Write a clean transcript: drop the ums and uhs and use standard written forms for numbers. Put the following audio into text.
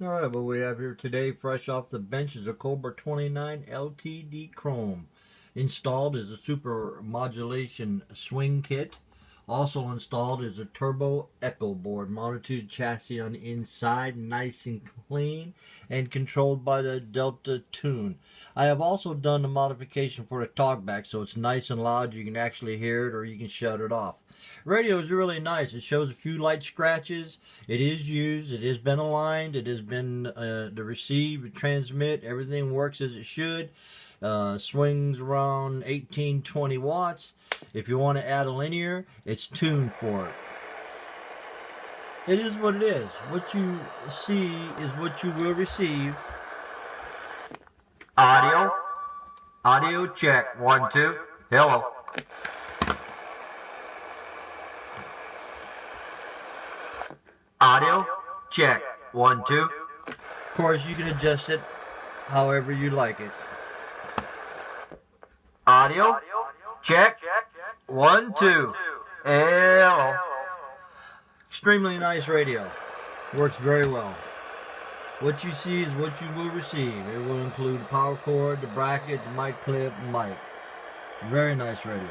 Alright, what we have here today, fresh off the bench, is a Cobra 29 LTD Chrome. Installed is a super modulation swing kit. Also installed is a turbo echo board mounted to the chassis on the inside, nice and clean, and controlled by the Delta Tune. I have also done the modification for the talkback, so it's nice and loud. You can actually hear it or you can shut it off. Radio is really nice. It shows a few light scratches. It is used. It has been aligned. It has been to receive, transmit. Everything works as it should. Swings around 18-20 watts. If you want to add a linear, it's tuned for it. It is what it is. What you see is what you will receive. Audio. Audio check. 1, 2. Hello. Audio check. 1, 2. Of course, you can adjust it however you like it. Audio check. 1, 2. Hello. Extremely nice radio. Works very well. What you see is what you will receive. It will include the power cord, the bracket, the mic clip, mic. Very nice radio.